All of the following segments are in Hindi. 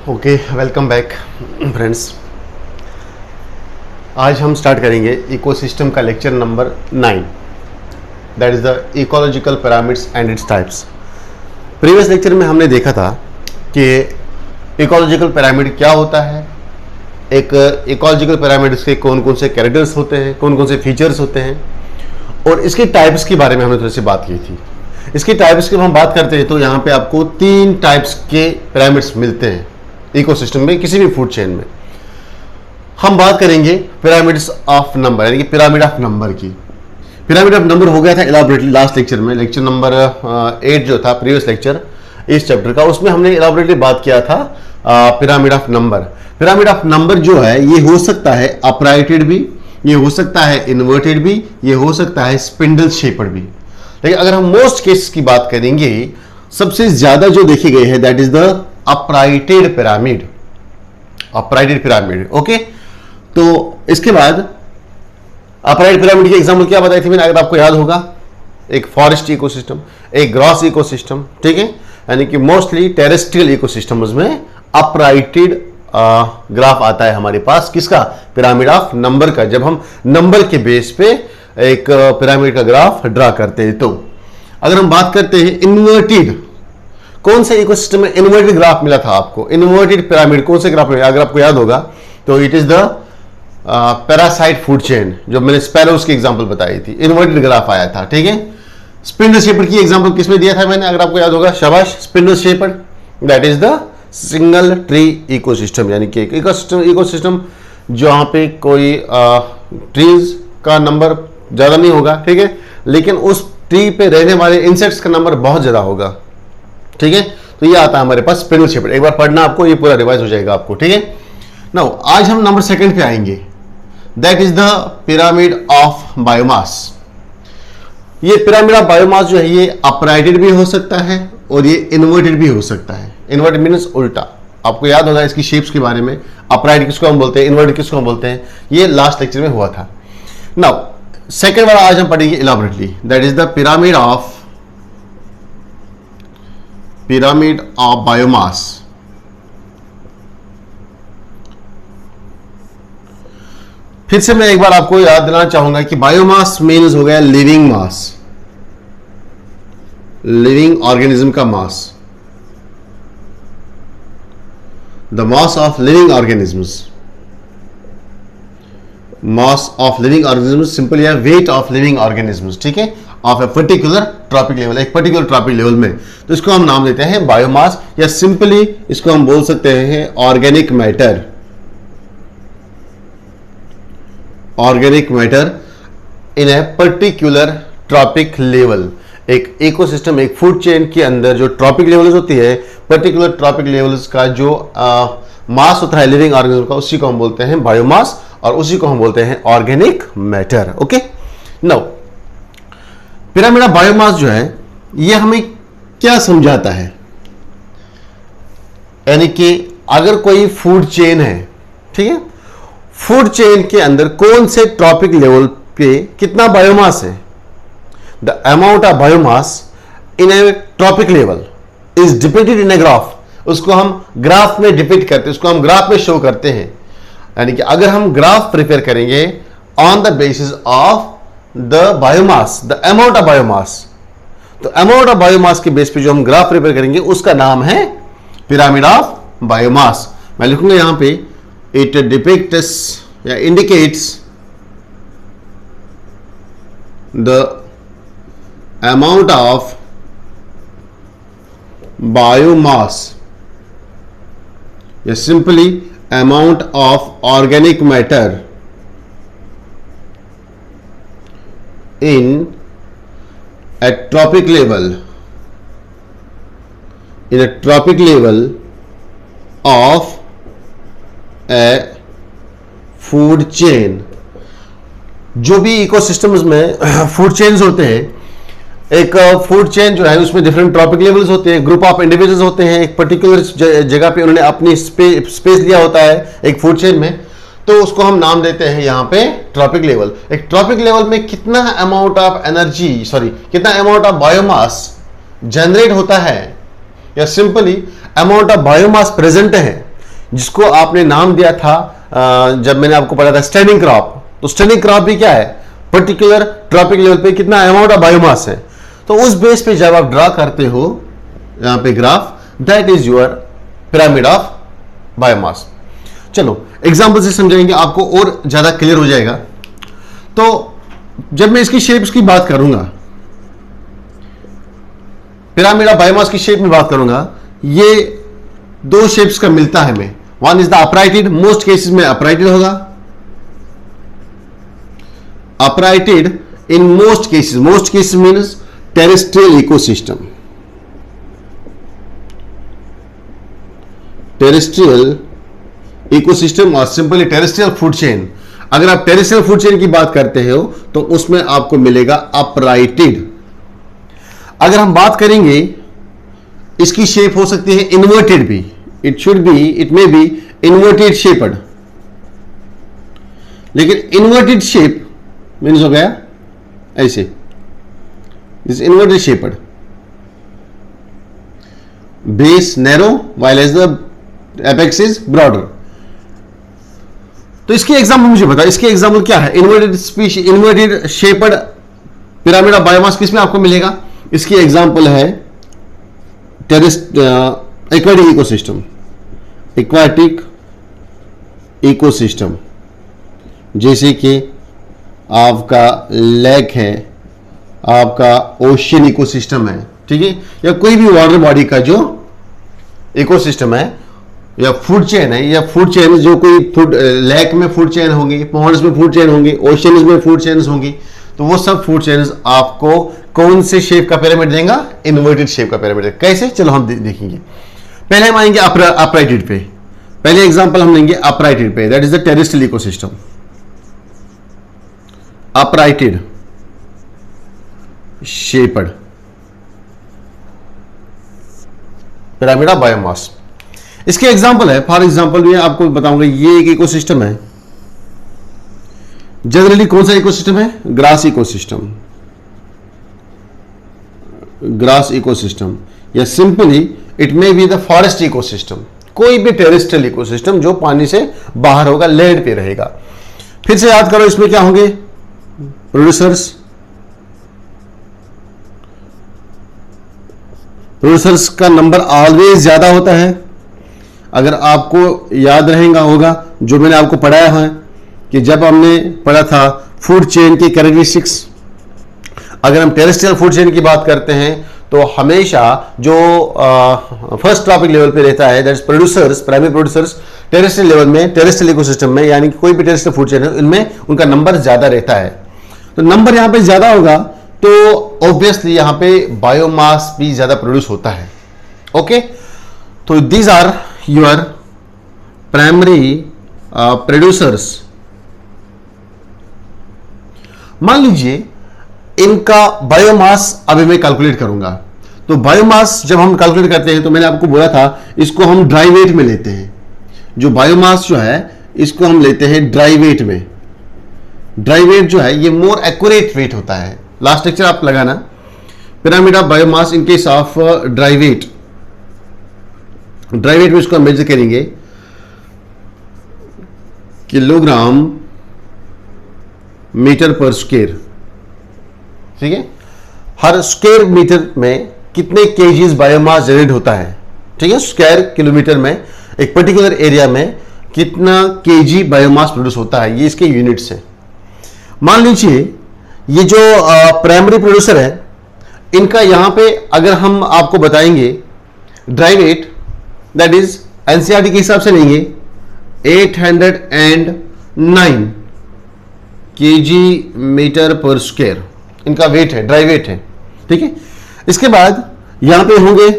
Okay, welcome back friends. आज हम स्टार्ट करेंगे इकोसिस्टम का lecture number 9, that is the ecological pyramids and its types. Previous lecture में हमने देखा था कि इकोलॉजिकल पिरामिड क्या होता है, एक इकोलॉजिकल पिरामिड के कौन कौन से कैरेक्टर्स होते हैं, कौन कौन से फीचर्स होते हैं, और इसके टाइप्स के बारे में हमने थोड़ी सी बात की थी। इसकी टाइप्स की हम बात करते हैं तो यहाँ पे आपको 3 टाइप्स के पिरामिड्स मिलते हैं इकोसिस्टम में, किसी भी फूड चेन में। हम बात करेंगे पिरामिड्स ऑफ नंबर, यानी कि पिरामिड ऑफ नंबर की। पिरामिड ऑफ नंबर हो गया था इलाबोरेटली लास्ट लेक्चर में, लेक्चर नंबर 8 जो था प्रीवियस लेक्चर इस चैप्टर का, उसमें हमने इलाबोरेटली बात किया था pyramid of number. Pyramid of number जो है ये हो सकता है अपराइटेड भी, ये हो सकता है इन्वर्टेड भी, ये हो सकता है स्पिंडल शेप्ड भी। लेकिन अगर हम मोस्ट केसेस की बात करेंगे, सबसे ज्यादा जो देखी गई है that is the uprighted pyramid, uprighted pyramid. Okay, तो इसके बाद अपराइटेड पिरामिड की एग्जांपल क्या बताई थी मैंने, अगर आपको याद होगा, एक फॉरेस्ट इकोसिस्टम, एक ग्रॉस इकोसिस्टम, ठीक है, यानी कि मोस्टली टेरेस्ट्रियल इकोसिस्टम्स में अपराइटेड ग्राफ आता है हमारे पास, किसका, पिरामिड ऑफ नंबर का, जब हम नंबर के बेस पे एक पिरामिड का ग्राफ ड्रा करते हैं। तो अगर हम बात करते हैं इन्वर्टेड, कौन से इकोसिस्टम में इन्वर्टेड ग्राफ मिला था आपको, इन्वर्टेड पिरामिड कौन से ग्राफ मिला, अगर आपको याद होगा तो it is the parasite food chain, जो मैंने स्पैरोस की एग्जांपल बताई थी, इन्वर्टेड ग्राफ आया था, ठीक है। स्पिंडल शेपर्ड की एग्जांपल किसमें दिया था मैंने, अगर आपको याद होगा, शाबाश, spindle shaped, that is the single tree ecosystem, यानी कि इकोसिस्टम जहां पे कोई ट्रीज का नंबर ज्यादा नहीं होगा, ठीक है, लेकिन उस ट्री पे रहने वाले इंसेक्ट्स का नंबर बहुत ज्यादा होगा, ठीक है। तो ये आता है हमारे पास स्पिंडल शेपर्ड, एक बार पढ़ना आपको, ये पूरा रिवाइज हो जाएगा आपको, ठीक है। नाउ आज हम नंबर 2 पे आएंगे, that is the pyramid of biomass. ये पिरामिड ऑफ बायोमास जो है ये अपराइटेड भी हो सकता है और ये इन्वर्टेड भी हो सकता है। इन्वर्टेड मीन्स उल्टा, आपको याद होगा इसकी शेप्स के बारे में, अपराइट किसको हम बोलते हैं, इन्वर्टेड किसको हम बोलते हैं, ये लास्ट लेक्चर में हुआ था। नाउ सेकेंड वाला आज हम पढ़ेंगे elaborately, that is the pyramid of biomass. फिर से मैं एक बार आपको याद दिलाना चाहूंगा कि बायोमास मीन्स हो गया लिविंग मास, लिविंग ऑर्गेनिज्म का mass, the mass of living organisms, mass of living organisms simple या वेट ऑफ लिविंग ऑर्गेनिजम्स, ठीक है, of a particular trophic level, एक पर्टिकुलर ट्रॉपिक लेवल में, तो इसको हम नाम देते हैं बायोमास, या सिंपली इसको हम बोल सकते हैं organic matter, organic matter in A particular trophic level. एक इकोसिस्टम, एक फूड चेन के अंदर जो ट्रॉपिक लेवल्स होती है, पर्टिकुलर ट्रॉपिक लेवल्स का जो मास होता है लिविंग ऑर्गेनिज्म का, उसी को हम बोलते हैं बायोमास, और उसी को हम बोलते हैं organic matter. Okay, now pyramid of biomass जो है ये हमें क्या समझाता है, यानी कि अगर कोई फूड चेन है, ठीक है, फूड चेन के अंदर कौन से ट्रॉपिक लेवल पे कितना बायोमास है, the amount of biomass in A trophic level is depicted in a graph, उसको हम ग्राफ में डिपिक्ट करते हैं, उसको हम ग्राफ में शो करते हैं। यानी कि अगर हम ग्राफ प्रिपेयर करेंगे on the basis of the biomass, the amount of biomass, तो अमाउंट ऑफ बायोमास के बेस पे जो हम ग्राफ प्रिपेयर करेंगे उसका नाम है पिरामिड ऑफ बायोमास। मैं लिखूंगा यहां पे, इट डिपिक्ट्स या indicates the amount of biomass, या simply amount of organic matter in a tropic level, in a tropic level of a food chain। जो भी इकोसिस्टम्स में फूड चेन्स होते हैं, एक फूड चेन जो है उसमें डिफरेंट ट्रॉपिक लेवल्स होते हैं, ग्रुप ऑफ इंडिविजुअल्स होते हैं, एक पर्टिकुलर जगह पे उन्होंने अपनी स्पेस लिया होता है एक फूड चेन में, तो उसको हम नाम देते हैं यहां पे ट्रॉपिक लेवल। एक ट्रॉपिक लेवल में कितना अमाउंट ऑफ एनर्जी, कितना अमाउंट ऑफ बायोमास जनरेट होता है, या simply amount of biomass present है, जिसको आपने नाम दिया था जब मैंने आपको पढ़ा था स्टैंडिंग क्रॉप, तो स्टैंडिंग क्रॉप भी क्या है, पर्टिकुलर ट्रॉपिक लेवल पे कितना अमाउंट ऑफ बायोमास है, तो उस बेस पे जब आप ड्रा करते हो यहां पे graph, that is your pyramid of biomass. चलो एग्जांपल से समझाएंगे, आपको और ज्यादा क्लियर हो जाएगा। तो जब मैं इसकी शेप्स की बात करूंगा, पिरामिड ऑफ बायोमास की शेप में बात करूंगा, ये दो शेप्स का मिलता है हमें। One is the uprighted, most cases में अपराइटेड होगा, uprighted in most cases means terrestrial ecosystem, terrestrial ecosystem और सिंपली टेरेस्ट्रियल फूड चेन। अगर आप टेरेस्ट्रियल फूड चेन की बात करते हो तो उसमें आपको मिलेगा अपराइटेड। अगर हम बात करेंगे, इसकी शेप हो सकती है इन्वर्टेड भी, it may be inverted shaped, लेकिन इन्वर्टेड शेप मीन्स हो गया ऐसे, this inverted shaped, base narrow while as the apex is broader. तो इसके एग्जाम्पल मुझे बता, इसके एग्जाम्पल क्या है, inverted shaped pyramid of biomass किसमें आपको मिलेगा, इसकी एग्जाम्पल है एक्वाटिक इकोसिस्टम, एक्वाटिक इकोसिस्टम, जैसे कि आपका लेक है, आपका ओशियन इकोसिस्टम है, ठीक है, या कोई भी वाटर बॉडी का जो इकोसिस्टम है, या फूड चेन है, या फूड चेन जो कोई फूड लेक में फूड चेन होंगी, पॉन्ड्स में फूड चेन होंगी, ओशियन में फूड चेन्स होंगी, तो वो सब फूड चेन्स आपको कौन से शेप का पिरामिड देगा, इन्वर्टेड शेप का पिरामिड देगा। कैसे, चलो हम देखेंगे। पहले हम आएंगे अपराइटेड पे, पहले एग्जांपल हम लेंगे अपराइटेड पे, that is the terrestrial ecosystem, uprighted shaped pyramid of biomass. इसके एग्जांपल है, फॉर एग्जांपल मैं आपको बताऊंगा, ये एक इकोसिस्टम है, जनरली कौन सा इकोसिस्टम है, ग्रास इकोसिस्टम, ग्रास इकोसिस्टम, या simply it may be the forest ecosystem, कोई भी टेरेस्ट्रियल इकोसिस्टम जो पानी से बाहर होगा, लैंड पे रहेगा। फिर से याद करो, इसमें क्या होंगे, प्रोड्यूसर्स का नंबर ऑलवेज ज्यादा होता है। अगर आपको याद रहेगा होगा जो मैंने आपको पढ़ाया है कि जब हमने पढ़ा था फूड चेन की कैरेक्टरिस्टिक्स, अगर हम टेरेस्ट्रियल फूड चेन की बात करते हैं तो हमेशा जो फर्स्ट ट्रॉपिक लेवल पे रहता है, that is producers, primary producers terrestrial level में, टेरेस्ट्रियल इकोसिस्टम में, यानी कि कोई भी टेरेस्ट्रियल फूड चेन है, इनमें उनका नंबर ज्यादा रहता है। तो नंबर यहां पे ज्यादा होगा तो ऑब्वियसली यहां पे बायोमास भी ज्यादा प्रोड्यूस होता है। ओके, तो these are your primary producers. मान लीजिए इनका बायोमास अभी मैं कैलकुलेट करूंगा, तो बायोमास जब हम कैलकुलेट करते हैं तो मैंने आपको बोला था इसको हम ड्राई वेट में लेते हैं, जो बायोमास जो है इसको हम लेते हैं ड्राई वेट में। ड्राई वेट जो है ये मोर एक्यूरेट वेट होता है। लास्ट लेक्चर आप लगाना, pyramid of biomass in case of dry weight, dry weight में इसको हम मेजर करेंगे किलोग्राम मीटर पर स्क्वायर, ठीक है, हर स्क्वायर मीटर में कितने केजीज बायोमास जनरेट होता है, ठीक है, स्क्वायर किलोमीटर में एक पर्टिकुलर एरिया में कितना केजी बायोमास प्रोड्यूस होता है, ये इसके यूनिट्स हैं। मान लीजिए ये जो प्राइमरी प्रोड्यूसर है, इनका यहां पे अगर हम आपको बताएंगे dry weight, that is NCERT के हिसाब से लेंगे 809 केजी मीटर पर स्क्वायर, इनका वेट है, ड्राई वेट है, ठीक है। इसके बाद यहां पे होंगे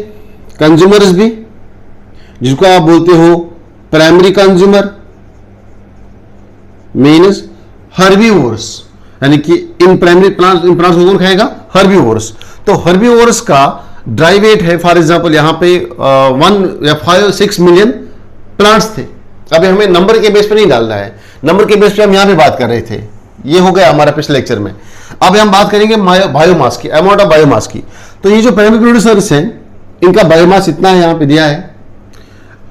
कंज्यूमर्स भी, जिसको आप बोलते हो प्राइमरी कंज्यूमर, मीन्स हर्बीवोर्स, यानी कि in primary plants, in plants को कौन खाएगा, हर्बीवोर्स। तो हर्बीवोर्स का ड्राई वेट है, फॉर एग्जांपल यहां पे 1 या 5-6 मिलियन प्लांट्स थे। अभी हमें नंबर के बेस पे नहीं डालना है, नंबर के बेस पे हम यहां पे बात कर रहे थे, ये हो गया हमारा पिछले लेक्चर में। अब हम बात करेंगे बायोमास की, अमाउंट ऑफ बायोमास की। तो ये जो प्राइमरी प्रोड्यूसर्स हैं इनका बायोमास इतना है, यहां पे दिया है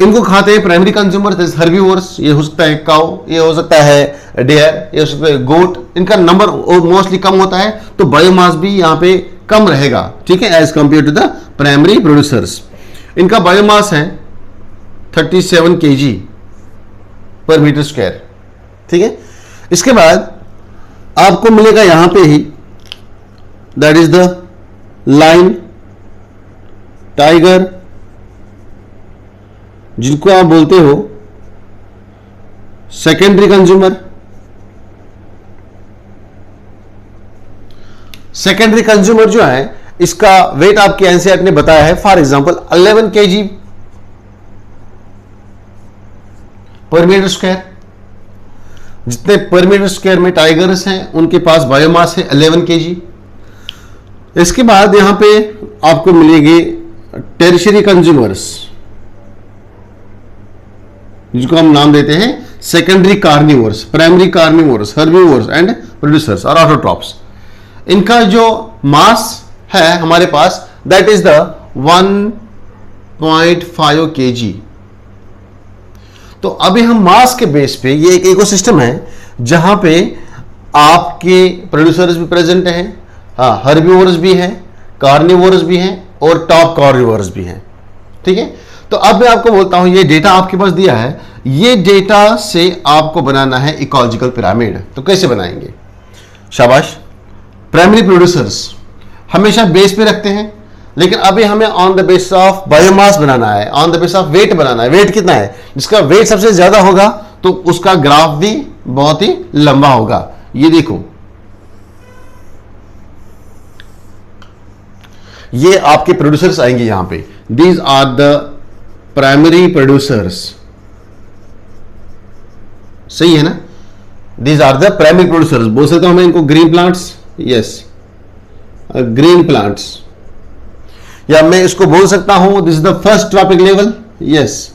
इनको खाते हैं प्राइमरी कंज्यूमर, जैसे हर्बीवोर्स, ये हो सकता है काउ, ये हो सकता है डेयर, ये हो सकता है गोट। इनका नंबर मोस्टली कम होता है, तो बायोमास भी यहाँ पे कम रहेगा, ठीक है, as compare to the primary producers. इनका बायोमास है 37 kg पर मीटर स्क्वायर, ठीक है। इसके बाद आपको मिलेगा यहां पे ही, that is the lion, tiger, जिनको आप बोलते हो सेकेंडरी कंज्यूमर। सेकेंडरी कंज्यूमर जो है, इसका वेट आपके एनसीईआरटी ने बताया है, फॉर एग्जांपल 11 kg पर मीटर स्क्वायर। जितने पर मीटर स्क्वायर में टाइगर्स हैं, उनके पास बायोमास है 11 kg। इसके बाद यहां पे आपको मिलेगी टेरिशरी कंज्यूमर्स, जिसको हम नाम देते हैं secondary carnivores, primary carnivores, herbivores and producers और ऑटोट्रॉप्स। इनका जो मास है हमारे पास, दैट इज द 1.5 kg। तो अभी हम मास के बेस पे, ये एक इकोसिस्टम है जहां पे आपके प्रोड्यूसर्स भी प्रेजेंट हैं, हाँ, हर्बीवोर्स भी हैं, कार्निवोर्स भी हैं और टॉप कार्निवोर्स भी हैं, ठीक है। तो अब मैं आपको बोलता हूं, ये डेटा आपके पास दिया है, ये डेटा से आपको बनाना है इकोलॉजिकल पिरामिड। तो कैसे बनाएंगे? शाबाश। प्राइमरी प्रोड्यूसर्स हमेशा बेस पे रखते हैं, लेकिन अभी हमें on the base of biomass बनाना है, on the base of weight बनाना है। वेट कितना है? जिसका वेट सबसे ज्यादा होगा तो उसका ग्राफ भी बहुत ही लंबा होगा। ये देखो, ये आपके प्रोड्यूसर्स आएंगे यहां पे, these are the primary producers, सही है ना? These are the primary producers. बोल सकता हूं मैं इनको green plants, yes, green plants, या मैं इसको बोल सकता हूं this is the first trophic level, yes,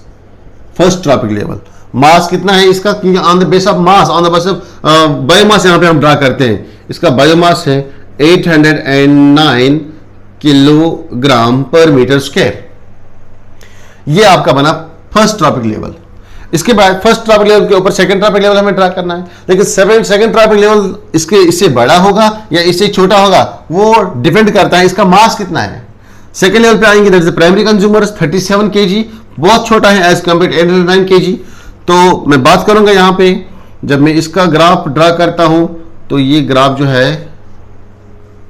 first trophic level. Mass कितना है इसका? क्योंकि on the base of mass, on the base of biomass यहां पे हम ड्रा करते हैं। इसका बायोमास है 809 किलोग्राम पर मीटर स्क्वायर। ये आपका बना फर्स्ट ट्रॉपिक लेवल। इसके बाद फर्स्ट ट्रॉपिक लेवल के ऊपर सेकंड ट्रॉपिक लेवल हमें ट्रैक करना है, लेकिन सेकंड ट्रॉपिक लेवल इससे बड़ा होगा या इससे छोटा होगा, वो डिपेंड करता है इसका मास कितना है। सेकंड लेवल पे आएंगे, that is the primary consumers 37 kg, बहुत छोटा है एज कंपेयर टू 809 kg। तो मैं बात करूंगा यहां पे, जब मैं इसका ग्राफ ड्रा करता हूं तो ये ग्राफ जो है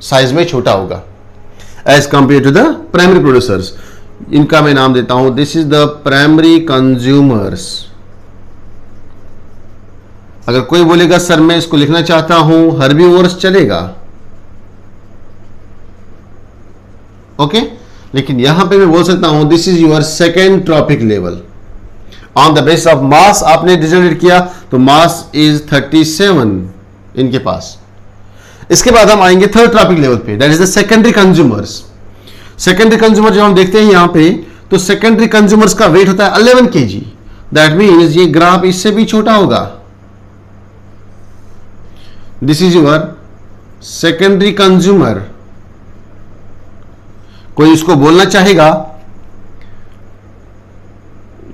साइज में छोटा होगा as compare to the primary producers. इनका मैं नाम देता हूं, this is the primary consumers. अगर कोई बोलेगा सर मैं इसको लिखना चाहता हूं हर्बीवोर्स, चलेगा, ओके, लेकिन यहां पे मैं बोल सकता हूं this is your second trophic level. On the base of मास आपने डिसाइड किया, तो मास इज 37 इनके पास। इसके बाद हम आएंगे थर्ड ट्रॉपिक लेवल पे, that is the secondary consumers. Secondary consumer जब हम देखते हैं यहां पे, तो सेकेंडरी कंज्यूमर्स का वेट होता है 11 kg। दैट मीन्स ये ग्राफ इससे भी छोटा होगा। This is your secondary consumer. कोई इसको बोलना चाहेगा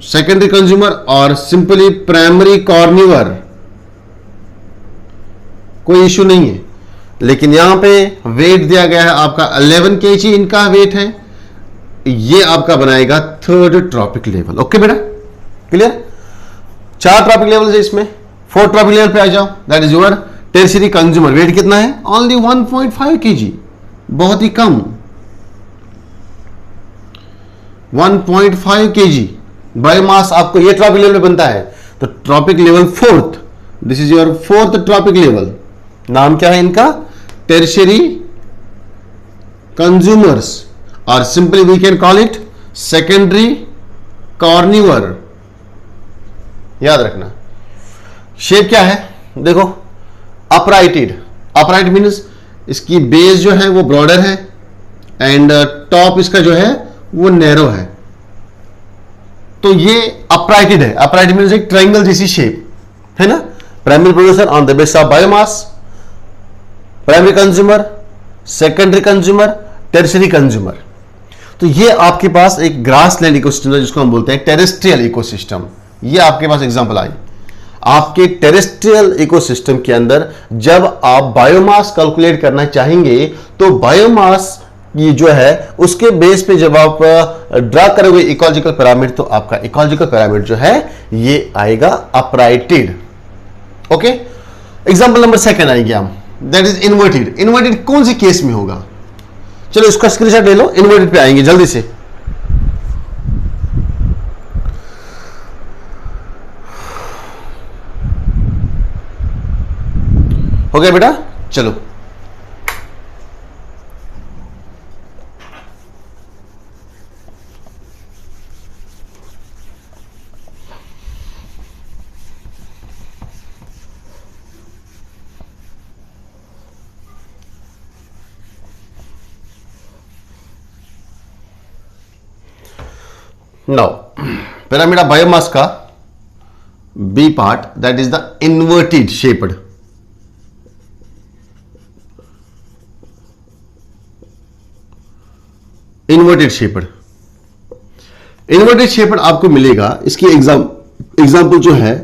सेकेंडरी कंज्यूमर और सिंपली प्राइमरी कार्निवर, कोई इश्यू नहीं है, लेकिन यहां पे वेट दिया गया है आपका 11 kg इनका वेट है। ये आपका बनाएगा थर्ड ट्रॉपिक लेवल। ओके बेटा, क्लियर? 4 ट्रॉपिक लेवल है इसमें। 4 ट्रॉपिक लेवल पे आ जाओ, that is your tertiary consumer. Weight कितना है? ओनली 1.5 kg, बहुत ही कम, 1.5 kg बायोमास आपको ये ट्रॉपिक लेवल बनता है। तो trophic level fourth, this is your fourth trophic level. नाम क्या है इनका? टेरिशरी कंज्यूमर्स, और simply we can call it secondary carnivore. याद रखना। शेप क्या है? देखो, अपराइटेड। अपराइट मीन्स इसकी बेस जो है वो ब्रॉडर है एंड टॉप इसका जो है वो नैरो है। तो ये अपराइटेड है। अपराइटेड मीन्स एक ट्रायंगल जैसी शेप है ना। Primary producer on the base of biomass, primary consumer, secondary consumer, tertiary consumer. तो ये आपके पास एक ग्रास लैंड इकोसिस्टम है जिसको हम बोलते हैं टेरेस्ट्रियल इकोसिस्टम। ये आपके पास एग्जांपल आई। आपके टेरेस्ट्रियल इकोसिस्टम के अंदर जब आप बायोमास कैलकुलेट करना चाहेंगे तो बायोमास ये जो है उसके बेस पे जब आप ड्रा करोगे इकोलॉजिकल पिरामिड तो आपका इकोलॉजिकल पिरामिड जो है ये आएगा अपराइटेड। ओके, एग्जांपल नंबर सेकंड आएंगे हम, दैट इज इन्वर्टेड। इन्वर्टेड कौन सी केस में होगा? चलो इसका स्क्रीनशॉट ले लो, इन्वर्टेड पे आएंगे जल्दी से। हो गया बेटा, चलो नाउ पिरामिड ऑफ बायोमास का B part, that is the inverted shaped. Inverted shaped, inverted shaped आपको मिलेगा। इसकी एग्जाम्पल जो है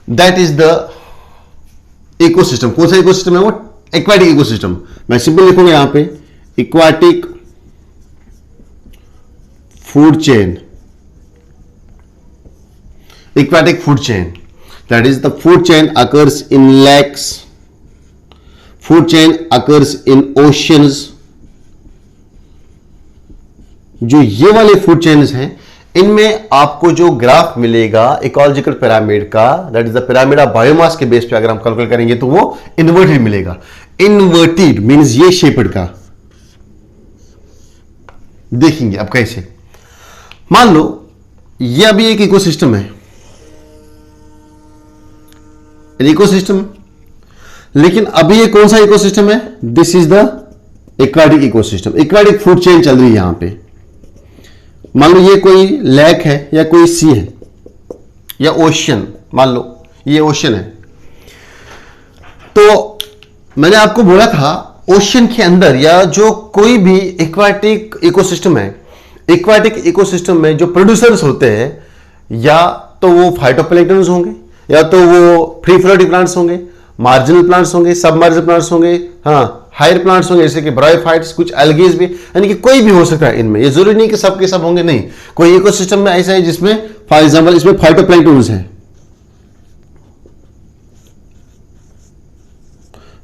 दैट इज द इकोसिस्टम। कौन सा इकोसिस्टम है वो? Aquatic ecosystem. मैं सिंपल लिखूंगा यहां पे aquatic food chain. Aquatic food chain, that is the food chain occurs in lakes, food chain occurs in oceans। जो ये वाले फूड चेन्स हैं इनमें आपको जो ग्राफ मिलेगा इकोलॉजिकल पिरामिड का, that is the pyramid of biomass के बेस पे अगर हम कैलकुलेट करेंगे तो वो इन्वर्टेड मिलेगा। इन्वर्टेड मींस ये शेप्ड का। देखेंगे अब कैसे। मान लो ये अभी एक इकोसिस्टम है, इकोसिस्टम, लेकिन अभी ये कौन सा इकोसिस्टम है? This is the aquatic ecosystem. Aquatic food chain चल रही है यहां पे। मान लो ये कोई लेक है या कोई सी है या ओशियन, मान लो ये ओशियन है। तो मैंने आपको बोला था ओशियन के अंदर या जो कोई भी एक्वाटिक इकोसिस्टम है, एक्वाटिक इकोसिस्टम में जो प्रोड्यूसर्स होते हैं या तो वो फाइटोप्लैंक्टन्स होंगे या तो वो फ्री फ्लोटिंग प्लांट्स होंगे, मार्जिनल प्लांट्स होंगे, सबमर्जिबल प्लांट्स होंगे, हाँ हायर प्लांट्स होंगे जैसे कि ब्रायोफाइट्स, कुछ एल्गीज भी, यानी कि कोई भी हो सकता है इनमें। ये जरूरी नहीं कि सब के सब होंगे, नहीं। कोई इकोसिस्टम में ऐसा है जिसमें फॉर एग्जांपल इसमें फाइटोप्लैंक्टन्स हैं।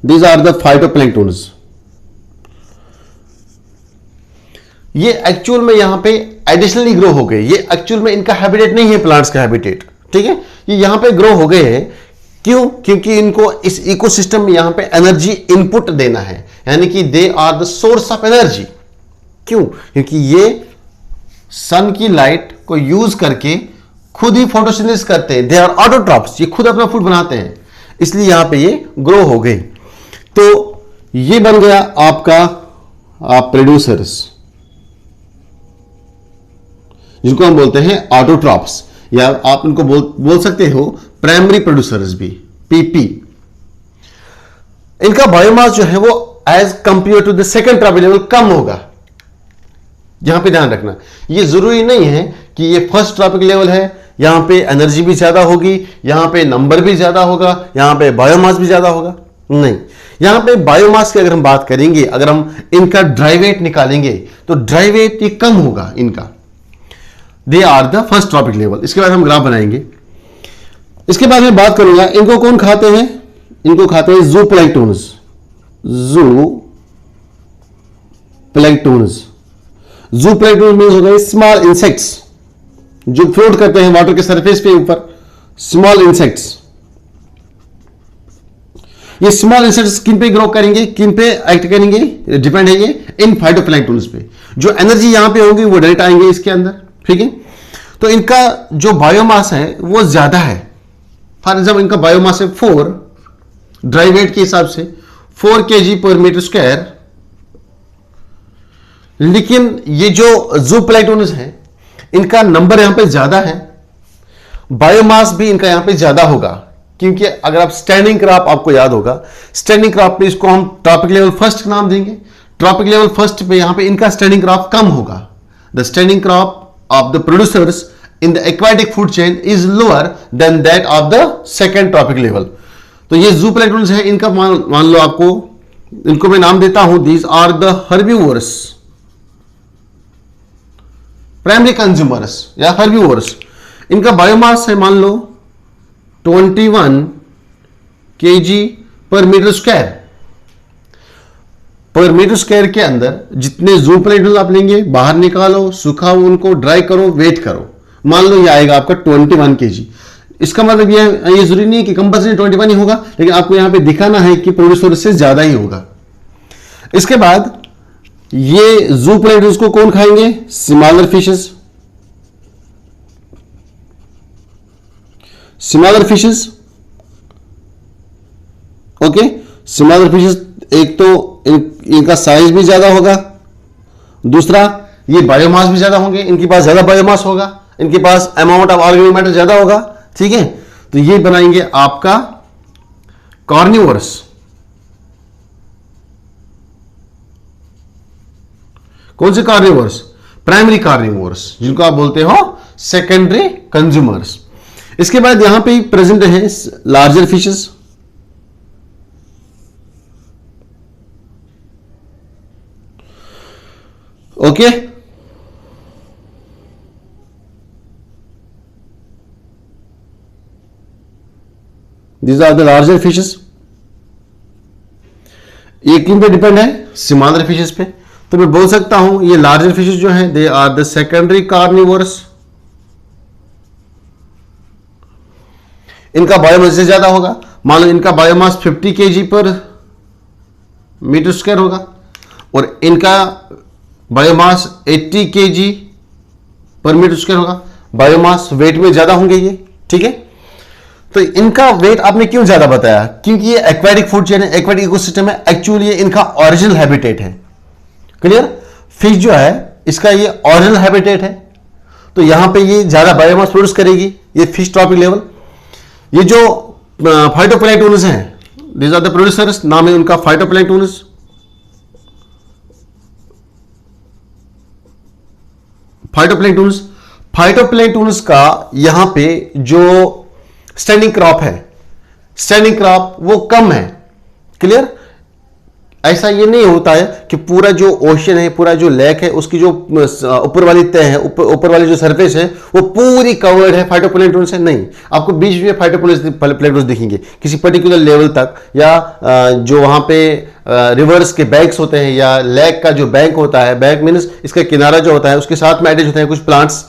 These are the phytoplanktons. ये एक्चुअल में यहां पे एडिशनली ग्रो हो गए। ये एक्चुअल में इनका हैबिटेट नहीं है, प्लांट्स का हैबिटेट, ठीक है। ये यहां पे ग्रो हो गए हैं। क्यों? क्योंकि इनको इस इकोसिस्टम में यहां पे एनर्जी इनपुट देना है, यानी कि they are the source of energy. क्यों? क्योंकि ये सन की लाइट को यूज करके खुद ही फोटोसिंथेसिस करते हैं। दे आर ऑटोट्रॉप्स, ये खुद अपना फूड बनाते हैं, इसलिए यहां पे ये ग्रो हो गई। तो ये बन गया आपका प्रोड्यूसर्स, जिनको हम बोलते हैं ऑटोट्रॉप्स, या आप इनको बोल सकते हो प्राइमरी प्रोड्यूसर्स भी, पीपी। इनका बायोमास जो है वो as compare to the second trophic level कम होगा। यहां पे ध्यान रखना, ये जरूरी नहीं है कि ये फर्स्ट ट्रॉपिक लेवल है, यहां पे एनर्जी भी ज्यादा होगी, यहां पे नंबर भी ज्यादा होगा, यहां पे बायोमास भी ज्यादा होगा, नहीं। यहां पे बायोमास की अगर हम बात करेंगे, अगर हम इनका ड्राई वेट निकालेंगे तो ड्राई वेट ये कम होगा इनका। They are the first trophic level. इसके बाद हम ग्राफ बनाएंगे। इसके बाद मैं बात करूंगा इनको कौन खाते हैं। इनको खाते हैं जू प्लैंक्टन्स। जू प्लैंक्टन्स मींस हो गए स्मॉल इंसेक्ट्स जो फ्लोट करते हैं वाटर के सरफेस पे ऊपर, स्मॉल इंसेक्ट्स। ये स्मॉल इंसेक्ट्स किन पे ग्रो करेंगे, किन पे एक्ट करेंगे, डिपेंड है ये इन फाइटोप्लैंक्टन्स पे। जो एनर्जी यहां पे होगी वो डायरेक्ट आएंगे इसके अंदर, ठीक है। तो इनका जो बायोमास है वो ज्यादा है। फॉर एग्जाम्पल इनका बायोमास है 4, ड्राई वेट के हिसाब से 4 kg/m²। लेकिन ये जो ज़ूप्लैंक्टन्स है इनका नंबर यहां पे ज्यादा है, बायोमास भी इनका यहां पे ज्यादा होगा। क्योंकि अगर आप स्टैंडिंग क्रॉप, आपको याद होगा स्टैंडिंग क्रॉप पे इसको हम ट्रॉपिक लेवल फर्स्ट नाम देंगे। ट्रॉपिक लेवल फर्स्ट पे यहां पे इनका स्टैंडिंग क्रॉप कम होगा, the standing crop of the producers in the aquatic food chain is lower than that of the second trophic level. तो ये जूप्लैंक्टन्स है, इनका मान लो आपको, इनको मैं नाम देता हूं, these are the herbivores, primary consumers या हर्बीवोरस। इनका बायोमास है मान लो 21 kg पर मीटर स्क्वायर। पर मीटर स्क्वायर के अंदर जितने जूप्लैंक्टन आप लेंगे, बाहर निकालो, सुखाओ, उनको ड्राई करो, वेट करो, मान लो ये आएगा आपका 21 kg। इसका मतलब ये जरूरी नहीं कि कंपल्सरी 21 ही होगा, लेकिन आपको यहां पे दिखाना है कि प्रोड्यूसर से ज्यादा ही होगा। इसके बाद ये जूप्लैंक्टन को कौन खाएंगे? Smaller fishes, smaller fishes, okay. Smaller fishes, एक तो इनका साइज भी ज्यादा होगा, दूसरा ये बायोमास भी ज्यादा होंगे, इनके पास ज्यादा बायोमास होगा, इनके पास अमाउंट ऑफ ऑर्गेनिक मैटर ज्यादा होगा, ठीक है। तो ये बनाएंगे आपका कार्निवोरस। कौन से कार्निवोरस? प्राइमरी कार्निवोरस, जिनको आप बोलते हो सेकेंडरी कंज्यूमर्स। इसके बाद यहां पे प्रेजेंट है larger fishes, okay. These are the larger fishes। ये किन पे डिपेंड है? स्मॉलर फिशेस पे। तो मैं बोल सकता हूं ये लार्जर फिशेस जो हैं, they are the secondary carnivores. इनका बायोमास से ज्यादा होगा, मान लो इनका बायोमास 50 kg पर मीटर स्क्वायर होगा और इनका बायोमास 80 kg पर मीटर स्क्वायर होगा। बायोमास वेट में ज्यादा होंगे ये, ठीक है। तो इनका वेट आपने क्यों ज्यादा बताया? क्योंकि ये एक्वाटिक फूड चेन है, एक्वाटिक इकोसिस्टम है, एक्चुअली ये इनका ओरिजिनल हैबिटेट है। क्लियर? फिश जो है इसका ये ओरिजिनल हैबिटेट है, तो यहां पे ये ज्यादा बायोमास प्रोड्यूस करेगी, ये फिश ट्रॉपिक लेवल। ये जो फाइटोप्लैंक्टन्स हैं, दीज आर द प्रोड्यूसर्स, नाम है उनका फाइटोप्लैंक्टन्स। फाइटोप्लैंक्टन्स, फाइटोप्लैंक्टन्स का यहां पे जो स्टैंडिंग क्रॉप है, स्टैंडिंग क्रॉप वो कम है। क्लियर? ऐसा ये नहीं होता है कि पूरा जो ओशन है, पूरा जो लेक है, उसकी जो ऊपर वाली तह है, ऊपर वाली जो सरफेस है, वो पूरी कवर्ड है फाइटोप्लैंक्टन से। नहीं, आपको बीच में फाइटोप्लैंक्टन दिखेंगे किसी पर्टिकुलर लेवल तक, या जो वहां पे रिवर्स के बैंक्स होते हैं या लेक का जो बैंक होता है, बैंक मीन्स इसका किनारा जो होता है, उसके साथ में अटैच होते हैं कुछ प्लांट्स,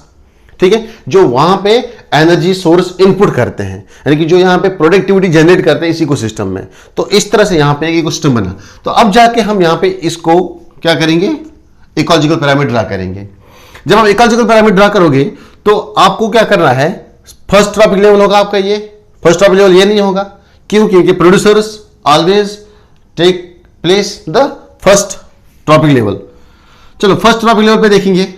ठीक है, जो वहां पे एनर्जी सोर्स इनपुट करते हैं, यानी कि जो यहां पे प्रोडक्टिविटी जनरेट करते हैं इस इकोसिस्टम में। तो इस तरह से यहां पे एक इकोसिस्टम बना। तो अब जाके हम यहां पे इसको क्या करेंगे? इकोलॉजिकल पिरामिड ड्रा करेंगे। जब आप इकोलॉजिकल पिरामिड ड्रा करोगे तो आपको क्या करना है? फर्स्ट ट्रॉपिक लेवल होगा आपका, ये फर्स्ट ट्रॉपिक लेवल ये नहीं होगा। क्यों? क्योंकि producers always take place the first trophic level. चलो फर्स्ट ट्रॉपिक लेवल पे देखेंगे।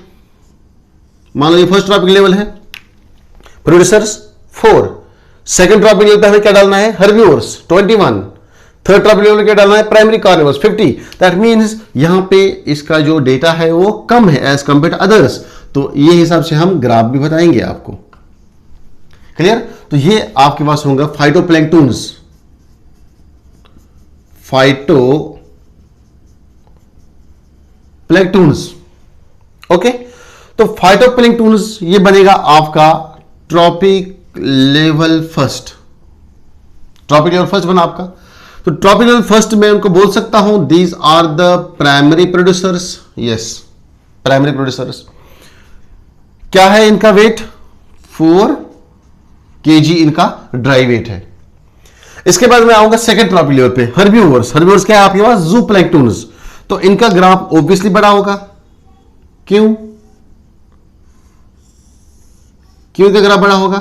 मान लो ये फर्स्ट ट्रॉपिक लेवल है, प्रोड्यूसर्स 4। सेकंड ट्रॉपिक लेवल पे हमें क्या डालना है? हर्बीवोर्स 21। थर्ड ट्रॉपिक लेवल पे क्या डालना है? Primary carnivores 50। दैट मींस यहां पे इसका जो डेटा है वो कम है एज कंपेयर टू अदर्स। तो ये हिसाब से हम ग्राफ भी बताएंगे आपको। क्लियर? तो ये आपके पास होगा फाइटोप्लैंक्टन्स, फाइटोप्लैंक्टन्स, ओके। तो फाइटोप्लैंक्टन्स ये बनेगा आपका tropic level first. Trophic level first बना आपका। तो ट्रॉपिक लेवल फर्स्ट में उनको बोल सकता हूं these are the primary producers. Yes, primary producers. क्या है इनका वेट? 4 kg इनका ड्राई वेट है। इसके बाद मैं आऊंगा सेकंड ट्रॉपिक लेवल पे, हर्बीवोर्स। हर्बीवोर्स क्या है आपके पास? जूप्लैंक्टन्स। तो इनका ग्राफ ऑब्वियसली बड़ा होगा। क्यों? क्यों इनका ग्राफ बड़ा होगा?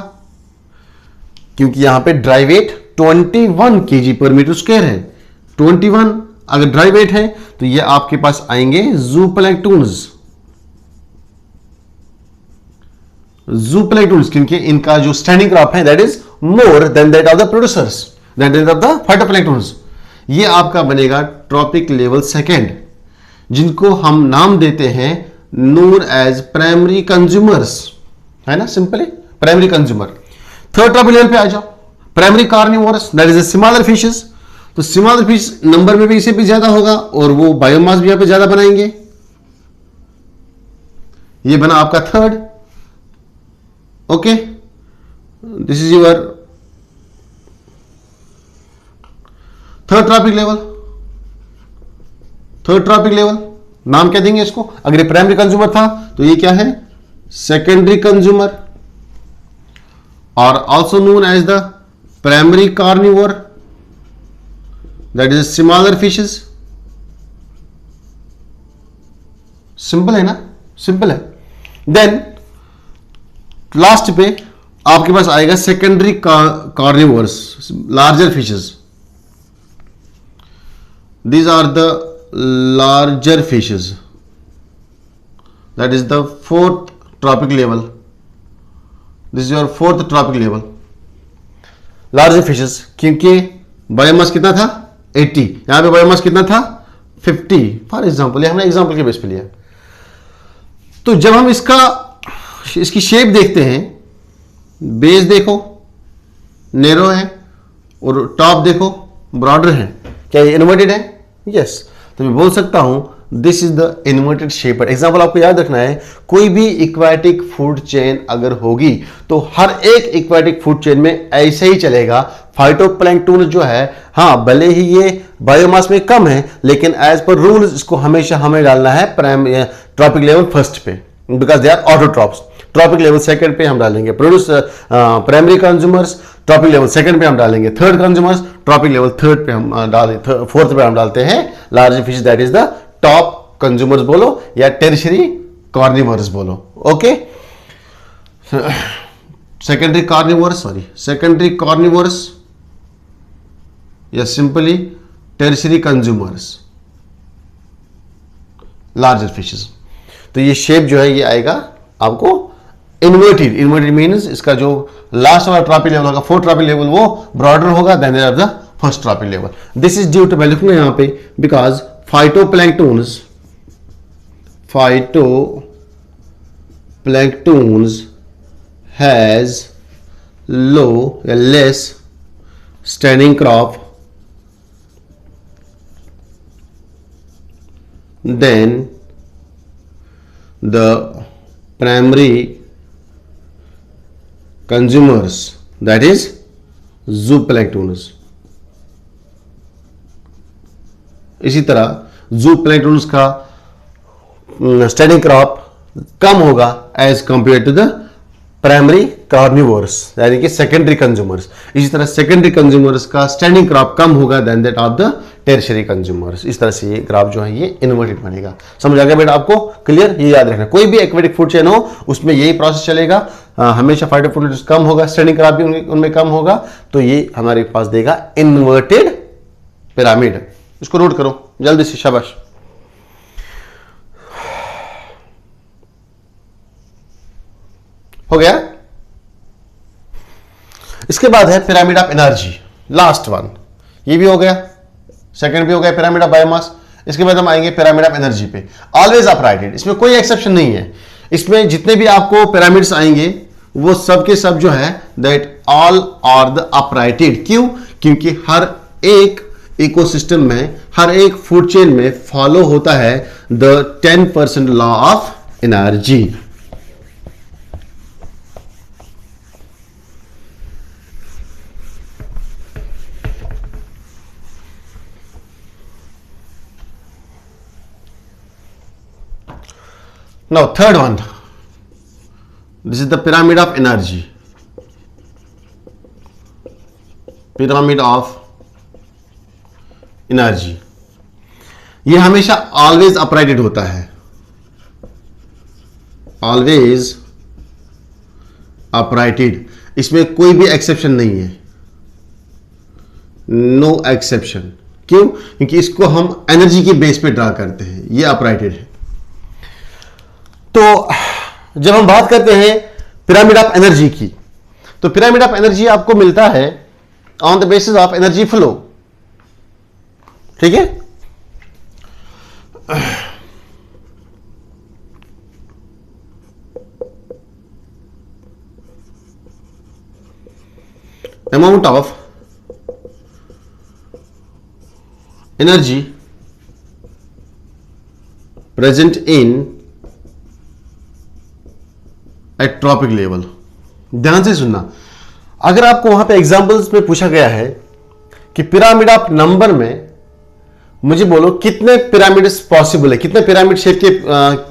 क्योंकि यहां पे ड्राई वेट 21 kg पर मीटर स्क्वायर है। 21 अगर ड्राई वेट है तो ये आपके पास आएंगे जूप्लैंक्टन्स। जूप्लैंक्टन्स क्योंकि इनका जो स्टैंडिंग क्रॉप है that is more than that of the producers, that is of the phytoplanktons. ये आपका बनेगा ट्रॉपिक लेवल सेकेंड, जिनको हम नाम देते हैं known as primary consumers, है ना, simply primary consumer. Third trophic level पे आ जाओ, primary carnivorous, that is smaller fishes. तो स्मॉलर फिश नंबर में भी इसे भी ज्यादा होगा और वो बायोमास भी यहां पे ज्यादा बनाएंगे। ये बना आपका third. Okay, this is your third trophic level. Third trophic level नाम क्या देंगे इसको? अगर ये प्राइमरी कंज्यूमर था तो ये क्या है? सेकेंडरी कंज्यूमर, और also known as the primary carnivore, that is smaller fishes. Simple है ना, सिंपल है। देन लास्ट पे आपके पास आएगा secondary carnivores, larger fishes. These are the larger fishes. That is the fourth tropic level. This is your fourth tropic level. Larger fishes, क्योंकि बायोमास कितना था? 80। यहां पे बायोमास कितना था? 50 फॉर एग्जाम्पल। हमने एग्जाम्पल के बेस पे लिया। तो जब हम इसकी शेप देखते हैं, बेस देखो नैरो है और टॉप देखो ब्रॉडर है, क्या ये इन्वर्टेड है? यस। तो मैं बोल सकता हूं this is the inverted shaper. Example आपको याद रखना है, कोई भी इक्वेटिक फूड चेन अगर होगी तो हर एक इक्वेटिक फूड चेन में ऐसे ही चलेगा। फाइटोप्लैंक्टन जो है, हाँ भले ही ये बायोमास में कम है, लेकिन एज पर रूल्स इसको हमेशा हमें डालना है ट्रॉपिक लेवल फर्स्ट पे, because they are autotrophs. Trophic level second पे हम डालेंगे produce primary consumers, trophic level second पे हम डालेंगे third consumers, trophic level third पे हम फोर्थ पे हम डालते हैं large fish, that is the top consumers बोलो या टेरिशरी कार्निवोरस बोलो। Okay, secondary carnivores, sorry secondary carnivores या simply tertiary consumers, larger fishes. तो ये शेप जो है ये आएगा आपको इन्वर्टेड। इन्वर्टेड मीन्स इसका जो लास्ट वाला ट्रॉपिक लेवल होगा, फोर्थ ट्रॉपिक लेवल, वो ब्रॉडर होगा then of the first trophic level. This is due to, मैं लिखूंगा यहां पे, बिकॉज फाइटोप्लैंक्टन्स हैज लो या less standing crop then the primary consumers, that is zooplanktonus। इसी तरह zooplanktonus का स्टैंडिंग क्रॉप कम होगा as compare to the primary carnivores, यानी कि सेकेंडरी कंज्यूमर्स। इसी तरह सेकेंडरी कंज्यूमर्स का स्टैंडिंग क्रॉप कम होगा than that of the tertiary consumers. इस तरह से ये ग्राफ जो है ये इन्वर्टेड बनेगा। समझ आ गया बेटा आपको? क्लियर? ये याद रखना, कोई भी एक्वेटिक फूड चेन हो उसमें यही प्रोसेस चलेगा। हमेशा फाइटोप्लैंक्टन कम होगा, स्टैंडिंग क्रॉप भी उनमें कम होगा, तो ये हमारे पास देगा इन्वर्टेड पिरामिड। इसको नोट करो जल्दी से, शाबाश। हो गया? इसके बाद है pyramid of energy, last one. ये भी हो गया, सेकंड भी हो गया पिरामिड ऑफ बायोमास। इसके बाद हम आएंगे पिरामिड ऑफ एनर्जी पे। ऑलवेज अपराइटेड, इसमें कोई एक्सेप्शन नहीं है। इसमें जितने भी आपको पिरामिड्स आएंगे वो सब के सब जो है दैट ऑल आर द अपराइटेड। क्यों? क्योंकि हर एक इकोसिस्टम में, हर एक फूड चेन में फॉलो होता है the 10% law of energy. Now third one, this is the pyramid of energy. Pyramid of energy, ये हमेशा always uprighted होता है, always uprighted। इसमें कोई भी एक्सेप्शन नहीं है, नो एक्सेप्शन। क्यों? क्योंकि इसको हम एनर्जी की बेस पे ड्रा करते हैं, ये अपराइटेड है। तो जब हम बात करते हैं पिरामिड ऑफ एनर्जी की, तो पिरामिड ऑफ एनर्जी आपको मिलता है on the basis of energy flow. ठीक है? amount of energy present in at tropic level। ध्यान से सुनना, अगर आपको वहां पे एग्जांपल्स में पूछा गया है कि पिरामिड ऑफ नंबर में मुझे बोलो कितने पिरामिड्स पॉसिबल है, कितने पिरामिड शेप के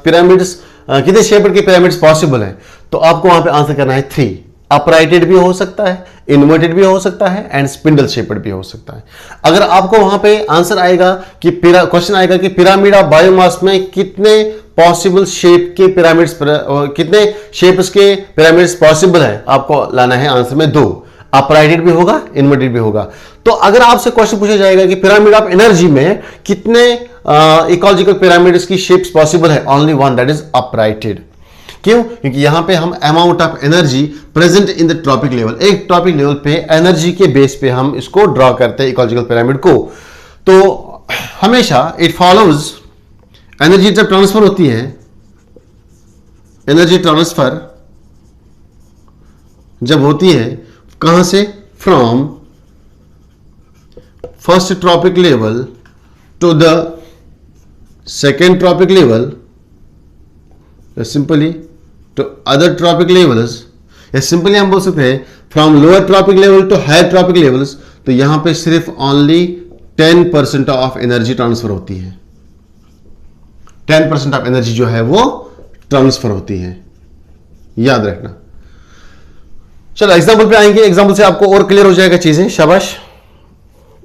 पिरामिड्स, कितने शेप के पिरामिड्स पॉसिबल है, तो आपको वहां पे आंसर करना है 3। अपराइटेड भी हो सकता है, इन्वर्टेड भी हो सकता है एंड स्पिंडल शेपेड भी हो सकता है। अगर आपको वहां पे आंसर आएगा कि क्वेश्चन आएगा कि पिरामिड ऑफ बायोमास में कितने पॉसिबल शेप के पिरामिड्स, कितने शेप्स के पिरामिड्स पॉसिबल है, आपको लाना है आंसर में 2। अपराइटेड भी होगा, इन्वर्टेड भी होगा। तो अगर आपसे क्वेश्चन पूछा जाएगा कि पिरामिड ऑफ एनर्जी में कितने इकोलॉजिकल पिरामिड्स की शेप्स पॉसिबल है, ओनली वन, दैट इज अपराइटेड। क्यों? क्योंकि यहां पे हम amount of energy present in the tropic level, एक ट्रॉपिक लेवल पे एनर्जी के बेस पे हम इसको ड्रॉ करते हैं इकोलॉजिकल पिरामिड को। तो हमेशा इट फॉलोज, एनर्जी जब ट्रांसफर होती है, एनर्जी ट्रांसफर जब होती है कहां से, from first trophic level to the second trophic level, simply to other trophic levels, या सिंपली हम बोल सकते हैं from lower trophic level to higher trophic levels. तो यहां पे सिर्फ ओनली 10% ऑफ एनर्जी ट्रांसफर होती है, 10% ऑफ एनर्जी जो है वो ट्रांसफर होती है, याद रखना। चलो एग्जांपल पे आएंगे, एग्जांपल से आपको और क्लियर हो जाएगा चीजें, शाबाश।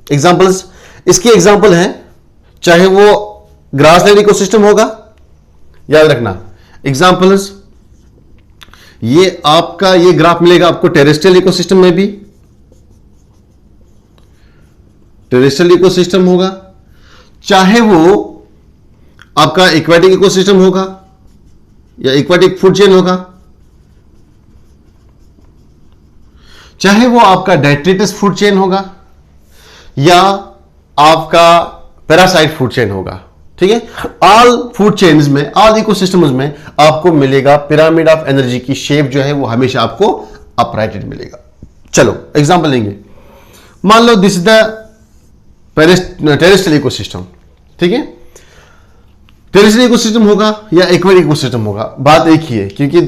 एग्जांपल्स, इसकी एग्जांपल है, चाहे वो ग्रासलैंड इकोसिस्टम होगा, याद रखना एग्जांपल्स, ये आपका ये ग्राफ मिलेगा आपको टेरेस्ट्रियल इकोसिस्टम में भी, टेरेस्ट्रियल इकोसिस्टम होगा, चाहे वो आपका एक्वेटिक इकोसिस्टम होगा या एक्वेटिक फूड चेन होगा, चाहे वो आपका डेट्रिटस फूड चेन होगा या आपका पैरासाइट फूड चेन होगा। ठीक है, ऑल फूड चेन्स में, ऑल इकोसिस्टम्स में आपको मिलेगा पिरामिड ऑफ एनर्जी की शेप जो है वो हमेशा आपको अपराइटेड मिलेगा। चलो एग्जांपल लेंगे, मान लो this is the terrestrial ecosystem. ठीक है, टेरेस्ट्रियल इकोसिस्टम होगा या एक्वेटिक इकोसिस्टम होगा, बात एक ही है, क्योंकि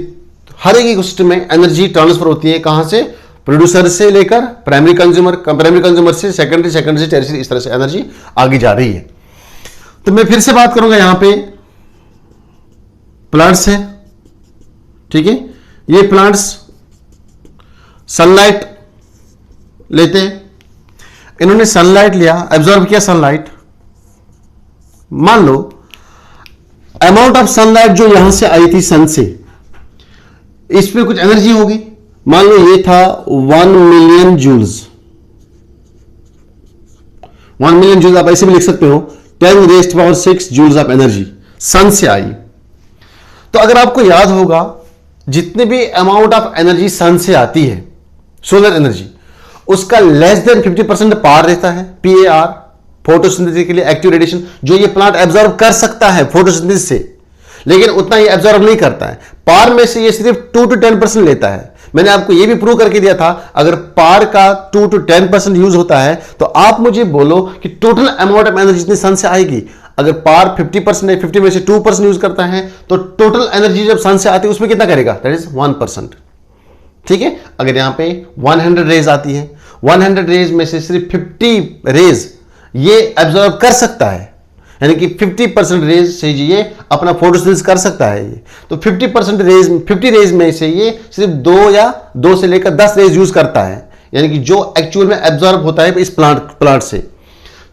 हर एक इकोसिस्टम में एनर्जी ट्रांसफर होती है, कहां से, प्रोड्यूसर से लेकर प्राइमरी कंज्यूमर से सेकेंडरी से टेरेस्ट्रियल, इस तरह से एनर्जी आगे जा रही है। तो मैं फिर से बात करूंगा, यहां पे प्लांट्स है। ठीक है, ये प्लांट्स सनलाइट लेते हैं, इन्होंने सनलाइट लिया, एब्जॉर्ब किया सनलाइट। मान लो अमाउंट ऑफ सनलाइट जो यहां से आई थी सन से, इस पे कुछ एनर्जी होगी, मान लो ये था 1 मिलियन जूल्स। 1 मिलियन जूल्स आप ऐसे भी लिख सकते हो, 10⁻⁶ जूल्स ऑफ एनर्जी सन से आई। तो अगर आपको याद होगा, जितने भी अमाउंट ऑफ एनर्जी सन से आती है, सोलर एनर्जी, उसका लेस देन 50% पार रहता है, PAR, फोटोसिंथेसिस के लिए एक्टिव रेडिएशन, जो ये प्लांट एब्जॉर्ब कर सकता है फोटोसिंथेसिस से, लेकिन उतना ये एब्जॉर्ब नहीं करता है। पार में से ये सिर्फ 2 to 10% लेता है। मैंने आपको ये भी प्रूव करके दिया था, अगर पार का 2 to 10% यूज होता है, तो आप मुझे बोलो कि टोटल अमाउंट ऑफ एनर्जी जितनी सन से आएगी, अगर पार 50% है, 50 में से 2% यूज करता है, तो टोटल एनर्जी जब सन से आती है उसमें कितना करेगा, दैट इज 1%। ठीक है, अगर यहां पे 100 रेज आती है, 100 रेज में से सिर्फ 50 रेज ये एब्जॉर्ब कर सकता है, यानी कि 50% रेज से ये अपना फोटोसिंथेसिस कर सकता है। ये तो 50% रेज, 50 रेज में से ये सिर्फ 2 से लेकर 10 रेज यूज करता है, यानी कि जो एक्चुअल में एब्जॉर्ब होता है इस प्लांट से।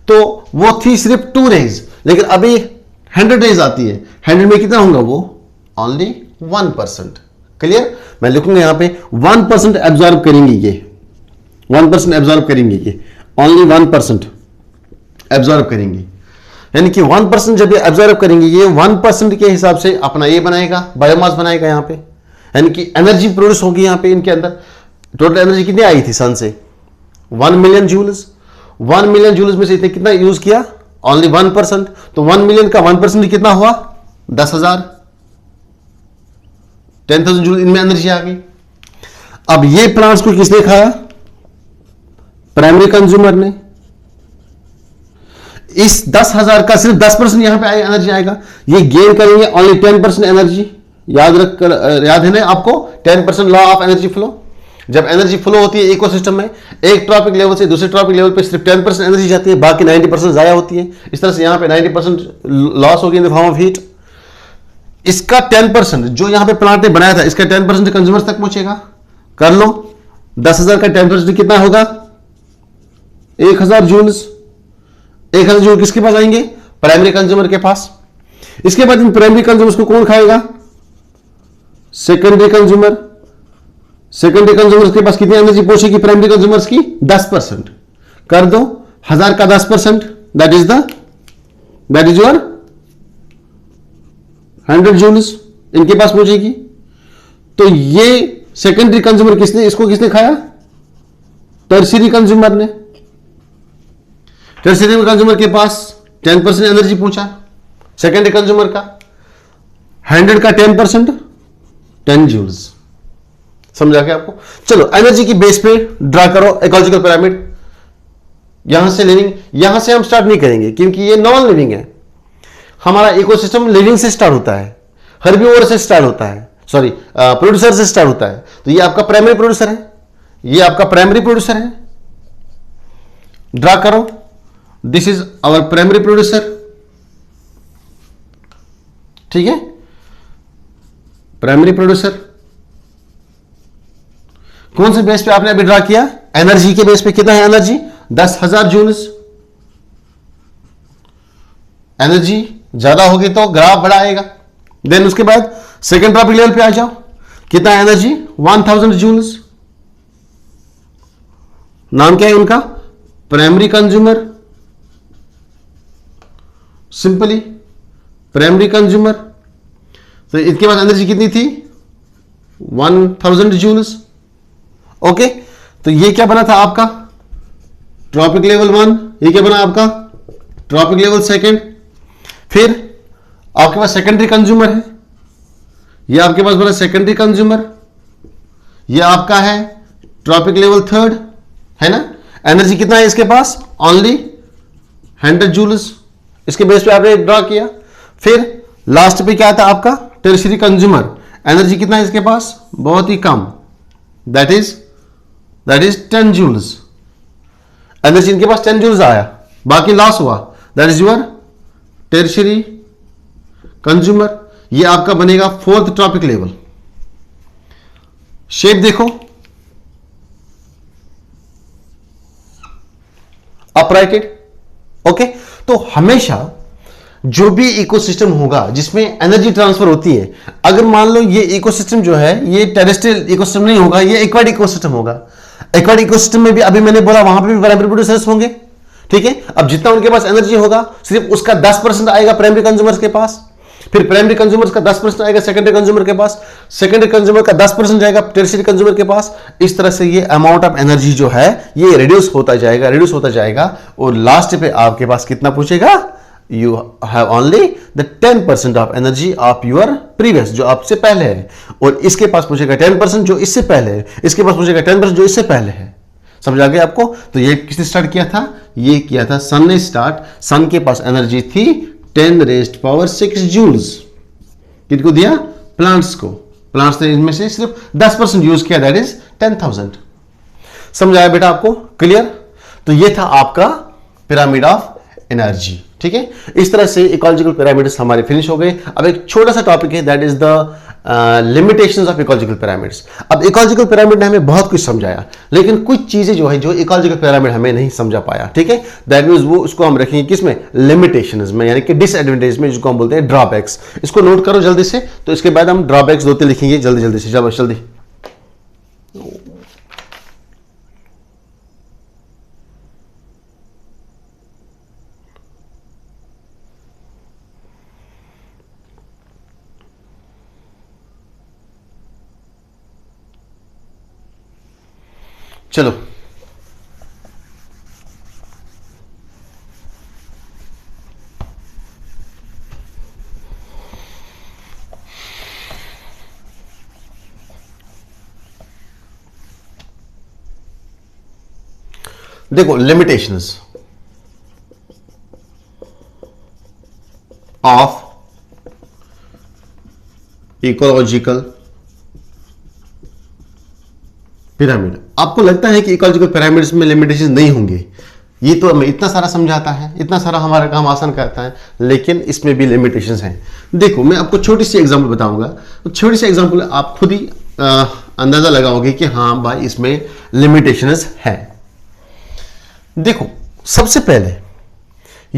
तो वो थी सिर्फ 2 रेज, लेकिन अभी 100 रेज आती है, 100 में कितना होगा वो, ओनली 1%। क्लियर, मैं लिखूंगा यहां पे 1% एब्जॉर्ब करेंगे ये, 1% एब्जॉर्ब करेंगे ये, ओनली 1% एब्जॉर्ब करेंगे, यानी कि 1% जब ये एब्जॉर्ब करेंगे, ये 1% के हिसाब से अपना ये बनाएगा, बायोमास बनाएगा यहां पे, यानी कि एनर्जी प्रोड्यूस होगी यहां पे इनके अंदर। टोटल एनर्जी कितनी आई थी सन से, 1 मिलियन जूल्स। 1 मिलियन जूल्स में से इतने कितना यूज किया, ओनली 1%। तो 1 मिलियन का 1% कितना हुआ, 10,000, 10,000 जूल इनमें एनर्जी आ गई। अब ये प्लांट्स को किसने खाया, प्राइमरी कंज्यूमर ने इस 10,000 का सिर्फ 10% यहां पे एनर्जी आएगा, ये गेन करेंगे ओनली 10% एनर्जी। याद है ना आपको 10% लॉ ऑफ एनर्जी फ्लो। जब एनर्जी फ्लो होती है इकोसिस्टम में, एक ट्रॉपिक लेवल से दूसरे ट्रॉपिक लेवल पे सिर्फ 10% एनर्जी जाती है, बाकी 90% जाया होती है। इस तरह से यहां पे 90% लॉस होगी in the form of heat. इसका 10% जो यहां पे प्लांट ने बनाया था, इसका 10% कंज्यूमर्स तक पहुंचेगा। कर लो, 10,000 का 10% कितना होगा? 1,000 जूल्स। 1,000 जूल किसके पास आएंगे? प्राइमरी कंज्यूमर के पास। इसके बाद इन प्राइमरी कंज्यूमर्स को कौन खाएगा? Secondary consumer. सेकेंडरी कंज्यूमर्स के पास कितनी एनर्जी पहुंचेगी प्राइमरी कंज्यूमर्स की? 10%। कर दो, 1000 का 10%, दैट इज योर 100 जूल्स इनके पास पहुंचेगी। तो ये सेकेंडरी कंज्यूमर किसने खाया? टर्शियरी कंज्यूमर ने। टर्शियरी कंज्यूमर के पास 10% एनर्जी पहुंचा सेकेंडरी कंज्यूमर का। 100 का 10%, 10 जूल्स। समझा क्या आपको? चलो एनर्जी की बेस पे ड्रा करो इकोलॉजिकल पिरामिड। यहां से लिविंग, यहां से हम स्टार्ट नहीं करेंगे क्योंकि ये नॉन लिविंग है। हमारा इकोसिस्टम लिविंग से स्टार्ट होता है, हर्बीवोर से स्टार्ट होता है, सॉरी प्रोड्यूसर से स्टार्ट होता है। तो ये आपका प्राइमरी प्रोड्यूसर है, ये आपका प्राइमरी प्रोड्यूसर है। ड्रा करो, this is our primary producer. ठीक है, प्राइमरी प्रोड्यूसर कौन से बेस पे आपने अभी ड्रा किया? एनर्जी के बेस पे। कितना है एनर्जी? 10,000 जूल्स। एनर्जी ज्यादा होगी तो ग्राफ बड़ा आएगा। देन उसके बाद सेकेंड ट्रॉपिक लेवल पे आ जाओ, कितना एनर्जी? 1000 जूल्स। नाम क्या है उनका? Primary consumer. Simply primary consumer. तो इनके पास एनर्जी कितनी थी? 1000 जूल्स। ओके, तो ये क्या बना था आपका? Trophic level 1। ये क्या बना आपका? Trophic level 2। फिर आपके पास सेकेंडरी कंज्यूमर है, ये आपके पास बना सेकेंडरी कंज्यूमर। ये आपका है ट्रॉपिक लेवल 3, है ना? एनर्जी कितना है इसके पास? Only 100 joules. इसके बेस पे आपने ड्रा किया। फिर लास्ट पे क्या था आपका? Tertiary consumer. एनर्जी कितना है इसके पास? बहुत ही कम, दैट इज 10 जूल्स। एनर्जी इनके पास 10 जूल्स आया, बाकी लॉस हुआ, that is your tertiary consumer. ये आपका बनेगा 4th ट्रॉपिक लेवल। शेप देखो, अपराइटेड। ओके, तो हमेशा जो भी इकोसिस्टम होगा जिसमें एनर्जी ट्रांसफर होती है, अगर मान लो ये इकोसिस्टम जो है ये टेरेस्ट्रियल इकोसिस्टम नहीं होगा, ये एक्वाटिक इकोसिस्टम होगा। एक्वाटिक इकोसिस्टम में भी अभी मैंने बोला वहां पे भी प्राइमरी प्रोड्यूसर्स होंगे। ठीक है, अब जितना उनके पास एनर्जी होगा सिर्फ उसका 10% आएगा प्राइमरी कंज्यूमर्स के पास। फिर प्राइमरी कंज्यूमर्स का 10% आएगा सेकेंडरी कंज्यूमर के पास। सेकेंडरी कंज्यूमर का 10% जाएगा टर्शियरी कंज्यूमर के पास। इस तरह से ये अमाउंट ऑफ एनर्जी जो है ये रिड्यूस होता जाएगा और लास्ट पे आपके पास कितना पूछेगा? You have only the 10% of energy of your previous, जो आपसे पहले है, और इसके पास पूछेगा 10% जो इससे पहले है, इसके पास पूछेगा 10% जो इससे पहले है। समझ आ गया आपको? तो ये किसने स्टार्ट किया था? ये किया था सन ने स्टार्ट। सन के पास एनर्जी थी 10⁻⁶ जूल्स। किनको दिया? प्लांट्स को। प्लांट्स ने इनमें से सिर्फ 10% यूज किया, दैट इज 10,000। समझ आया बेटा आपको? क्लियर? तो ये था आपका पिरामिड ऑफ एनर्जी। ठीक है, इस तरह से इकोलॉजिकल पिरामिड्स हमारे फिनिश हो गए। अब एक छोटा सा टॉपिक है, that is the limitations of ecological pyramids. अब इकोलॉजिकल पिरामिड ने हमें बहुत कुछ समझाया, लेकिन कुछ चीजें जो है जो इकोलॉजिकल पिरामिड हमें नहीं समझा पाया। ठीक है, दैट मींस वो उसको हम रखेंगे किसमें? लिमिटेशंस में, यानी कि डिसएडवांटेज में, जिसको हम बोलते हैं ड्रॉबैक्स। इसको नोट करो जल्दी से, तो इसके बाद हम ड्रॉबैक्स 2-3 लिखेंगे जल्दी से। जल्दी चलो। देखो लिमिटेशंस ऑफ इकोलॉजिकल पिरामिड। आपको लगता है कि इकोलॉजिकल पिरामिड्स में लिमिटेशन नहीं होंगे, ये तो हमें इतना सारा समझाता है, इतना सारा हमारा काम आसान करता है, लेकिन इसमें भी लिमिटेशंस हैं। देखो मैं आपको छोटी सी एग्जांपल बताऊंगा, तो छोटी सी एग्जांपल आप खुद ही अंदाजा लगाओगे कि हाँ भाई इसमें लिमिटेशंस है। देखो सबसे पहले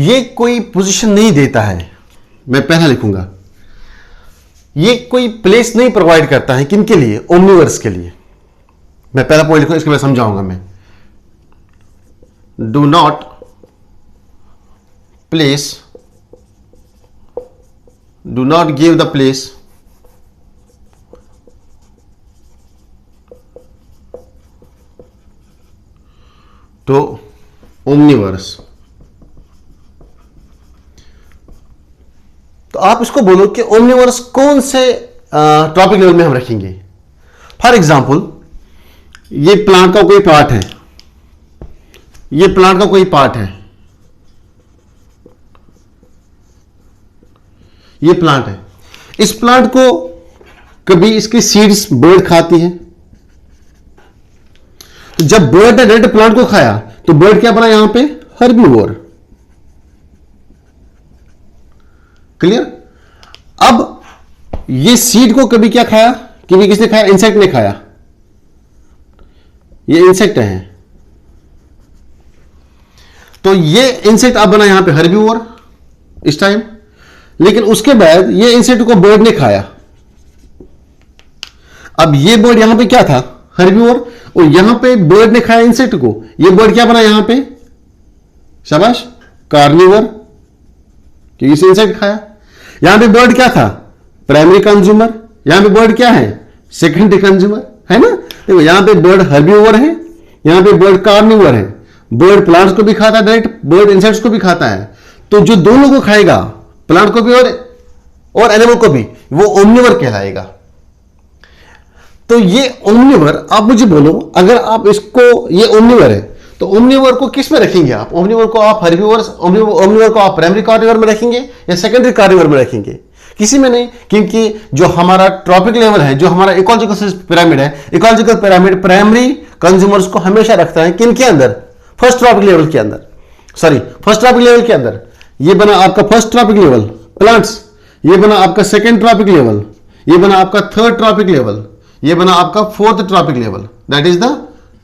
ये कोई पोजीशन नहीं देता है, मैं पहला लिखूंगा, ये कोई प्लेस नहीं प्रोवाइड करता है, किनके लिए? ओमनिवर्स के लिए। मैं पहला पॉइंट लिखूंगा, इसके बाद समझाऊंगा मैं। Do not place, do not give the place to omnivores. तो आप इसको बोलो कि ओमनिवर्स कौन से टॉपिक लेवल में हम रखेंगे। फॉर एग्जाम्पल ये प्लांट का कोई पार्ट है, ये प्लांट का कोई पार्ट है, ये प्लांट है। इस प्लांट को कभी इसकी सीड्स बर्ड खाती है, तो जब बर्ड ने डायरेक्ट प्लांट को खाया तो बर्ड क्या बना यहां पे? हर्बीवोर। क्लियर? अब ये सीड को कभी क्या खाया? कभी किसने खाया? इंसेक्ट ने खाया। ये इंसेक्ट है, तो ये इंसेक्ट अब बना यहां पे हर्बीवोर इस टाइम, लेकिन उसके बाद ये इंसेक्ट को बर्ड ने खाया। अब ये बर्ड यहां पे क्या था? हर्बीवोर, और यहां पे बर्ड ने खाया इंसेक्ट को, ये बर्ड क्या बना यहां पे? शाबाश, कार्निवर, क्योंकि इसे इंसेक्ट खाया। यहां पे बर्ड क्या था? Primary consumer. यहां पे बर्ड क्या है? सेकेंडरी कंज्यूमर, है ना? देखो यहां पे बर्ड हर्बीवोर है, यहां पे बर्ड कार्निवर है। बर्ड प्लांट्स को भी खाता है डायरेक्ट, बर्ड इंसेक्ट्स को भी खाता है। तो जो दोनों को खाएगा, प्लांट को भी और एनिमल को भी, वो ओमनिवर कहलाएगा। तो ये ओमनिवर, आप मुझे बोलो, अगर आप इसको, ये ओमनिवर है, तो ओमनिवर को किस में रखेंगे आप? ओमनिवर को आप हर्बीवोर्स, ओमनिवर को आप प्राइमरी कार्निवर में रखेंगे या सेकेंडरी कार्निवर में रखेंगे? किसी में नहीं, क्योंकि जो हमारा ट्रॉपिक लेवल है, जो हमारा इकोलॉजिकल पिरामिड है, इकोलॉजिकल पिरामिड प्राइमरी कंज्यूमर्स को हमेशा रखता है किन के अंदर? फर्स्ट ट्रॉपिक लेवल के अंदर। सॉरी, फर्स्ट ट्रॉपिक लेवल के अंदर। ये बना आपका फर्स्ट ट्रॉपिक लेवल प्लांट्स, ये बना आपका सेकेंड ट्रॉपिक लेवल, ये बना आपका थर्ड ट्रॉपिक लेवल, ये बना आपका fourth trophic level, that is the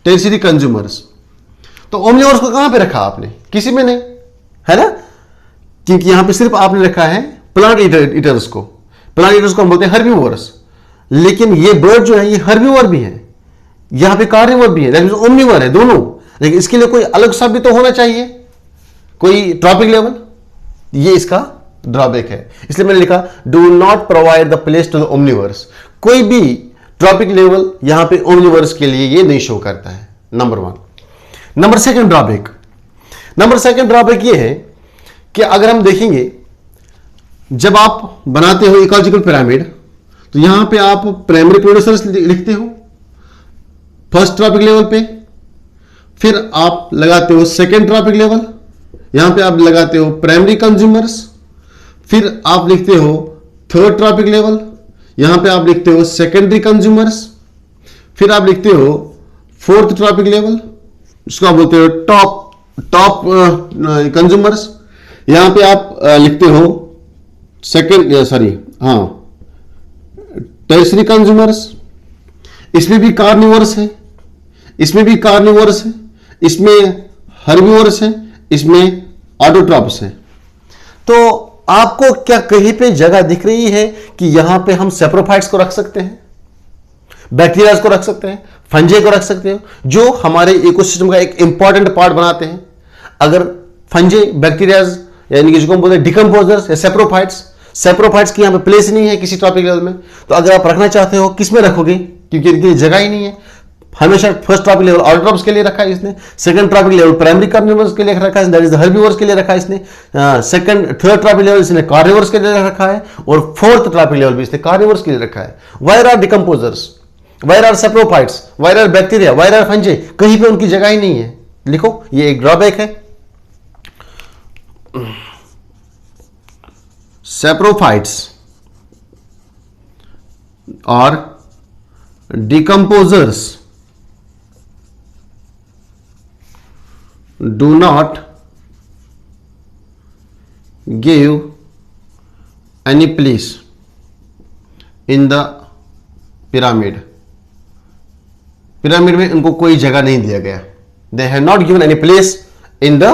tertiary consumers. तो ओमनिवर्स को कहां पे रखा आपने? किसी में नहीं, है ना? क्योंकि यहां पे सिर्फ आपने रखा है प्लांट ईटर्स को। प्लांट ईटर्स को हम बोलते हैं हर्बीवोर्स, लेकिन ये बर्ड जो है ये हर्बीवोर भी है, यहां पे कार्निवर भी है, दैट मींस ओमनिवर है दोनों। लेकिन इसके लिए कोई अलग शब्द भी तो होना चाहिए, कोई ट्रॉपिक लेवल। ये इसका ड्रॉबैक है, इसलिए मैंने लिखा do not provide the place to the omnivores. कोई भी ट्रॉपिक लेवल यहां पे ओमनिवर्स के लिए ये नहीं शो करता है, number one. Number second drawback ये है कि अगर हम देखेंगे, जब आप बनाते हो इकोलॉजिकल पिरामिड, तो यहां पे आप प्राइमरी प्रोड्यूसर्स लिखते हो फर्स्ट ट्रॉपिक लेवल पे, फिर आप लगाते हो सेकेंड ट्रॉपिक लेवल, यहां पे आप लगाते हो प्राइमरी कंज्यूमर्स, फिर आप लिखते हो थर्ड ट्रॉपिक लेवल, यहां पे आप लिखते हो सेकेंडरी कंज्यूमर्स, फिर आप लिखते हो फोर्थ ट्रॉपिक लेवल, इसको आप बोलते हो टॉप कंज्यूमर्स, यहां पे आप लिखते हो टर्शियरी कंज्यूमर्स। इसमें भी कार्निवर्स है, इसमें भी कार्निवर्स है, इसमें हर्बीवोर्स है, इसमें ऑटोट्रॉप्स है। तो आपको क्या कहीं पे जगह दिख रही है कि यहां पे हम सेप्रोफाइट्स को रख सकते हैं, बैक्टीरियाज को रख सकते हैं, फंजे को रख सकते हैं, जो हमारे इकोसिस्टम का एक इंपॉर्टेंट पार्ट बनाते हैं? अगर फंजे, बैक्टीरियाज, यानी कि जिसको हम बोलते हैं डिकम्पोजर्स या सेप्रोफाइट्स की यहां पे प्लेस नहीं है किसी टॉपिक लेवल में, तो अगर आप रखना चाहते हो किस में रखोगे? क्योंकि इनके लिए जगह ही नहीं है। हमेशा फर्स्ट ट्रॉपिक लेवल ऑटोट्रॉप्स के लिए रखा है इसने, second trophic level primary carnivores के लिए रखा है, दैट इज द हर्बीवोर्स के लिए रखा है इसने, थर्ड ट्रॉपिक लेवल इसने कार्निवर्स के लिए रखा है, और फोर्थ ट्रॉपिक लेवल भी इसने कार्निवर्स के लिए रखा है। Where are decomposers, where are saprophytes, where are bacteria, where are fungi, कहीं पे उनकी जगह ही नहीं है। लिखो, ये एक ड्रॉबैक है। सैप्रोफाइट्स और decomposers do not give any place in the pyramid. Pyramid में उनको कोई जगह नहीं दिया गया। They have not given any place in the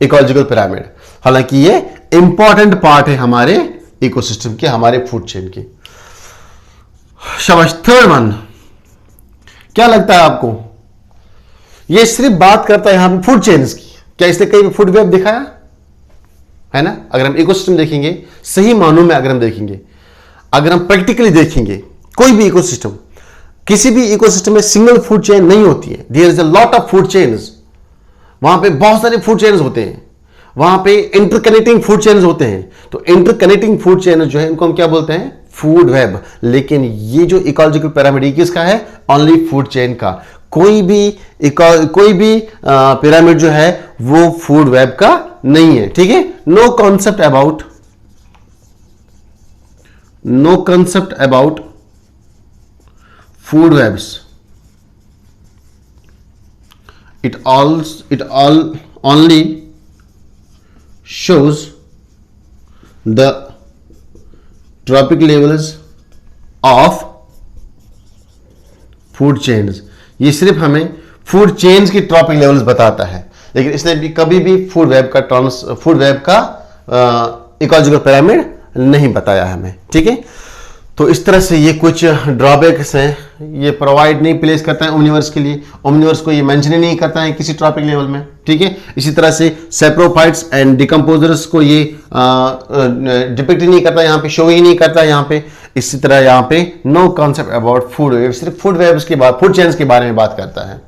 ecological pyramid. हालांकि ये इंपॉर्टेंट पार्ट है हमारे इकोसिस्टम के, हमारे फूड चेन की। शाबाश। थर्ड वन, क्या लगता है आपको? ये सिर्फ बात करता है यहां पे फूड चेन्स की। क्या इसने कहीं भी फूड वेब दिखाया है ना? अगर हम इकोसिस्टम देखेंगे, सही मानों में अगर हम देखेंगे, अगर हम प्रैक्टिकली देखेंगे, कोई भी इकोसिस्टम, किसी भी इकोसिस्टम में सिंगल फूड चेन नहीं होती है। There is a lot of food chains. वहां पे बहुत सारे फूड चेन्स होते हैं, वहां पे इंटरकनेक्टिंग फूड चेन्स होते हैं। तो इंटरकनेक्टिंग फूड चेन जो है, इनको हम क्या बोलते हैं? Food web. लेकिन ये जो इकोलॉजिकल पिरामिड किसका है? ओनली फूड चेन का। कोई भी पिरामिड जो है वो फूड वेब का नहीं है। ठीक है? No concept about food webs. It all only shows the trophic levels of food chains. ये सिर्फ हमें फूड चेन्स की ट्रॉपिक लेवल्स बताता है, लेकिन इसने भी कभी भी फूड वेब का इकोलॉजिकल पिरामिड नहीं बताया हमें। ठीक है? तो इस तरह से ये कुछ ड्रॉबैक्स हैं। ये प्रोवाइड नहीं प्लेस करता है ओमनिवर्स के लिए, ओमनिवर्स को ये मेंशन ही नहीं करता है किसी ट्रॉपिक लेवल में। ठीक है? इसी तरह से सैप्रोफाइट्स एंड डिकम्पोजर्स को ये डिपिक्ट ही नहीं करता, यहाँ पे शो ही नहीं करता यहाँ पे। इसी तरह यहाँ पे no concept about food web, सिर्फ फूड वेब्स के बाद फूड चेन्स के बारे में बात करता है,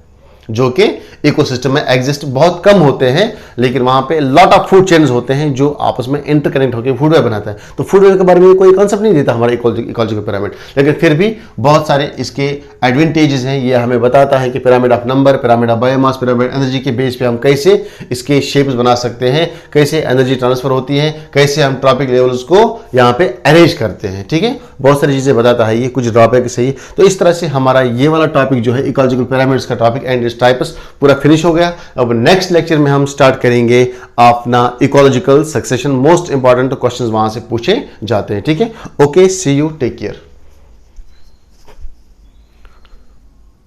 जो कि इकोसिस्टम में एग्जिस्ट बहुत कम होते हैं, लेकिन वहां पे लॉट ऑफ फूड चेन्स होते हैं जो आपस में इंटरकनेक्ट होकर फूड वेब बनाता है। तो फूड वेब के बारे में कोई कॉन्सेप्ट नहीं देता हमारा इकोलॉजिकल पिरामिड, लेकिन फिर भी बहुत सारे इसके एडवांटेजेस हैं। ये हमें बताता है कि pyramid of number, pyramid of biomass, pyramid energy के बेस पे हम कैसे इसके शेप्स बना सकते हैं, कैसे एनर्जी ट्रांसफर होती है, कैसे हम ट्रॉपिक लेवल्स को यहाँ पे अरेंज करते हैं। ठीक है? बहुत सारी चीजें बताता है ये, कुछ ड्रॉबैक सही। तो इस तरह से हमारा ये वाला टॉपिक जो है इकोलॉजिकल पिरामिड्स का टॉपिक एंड इट्स टाइप्स पूरा फिनिश हो गया। अब नेक्स्ट लेक्चर में हम स्टार्ट करेंगे अपना ecological succession. Most important questions वहां से पूछे जाते हैं। ठीक है? Okay, see you, take care.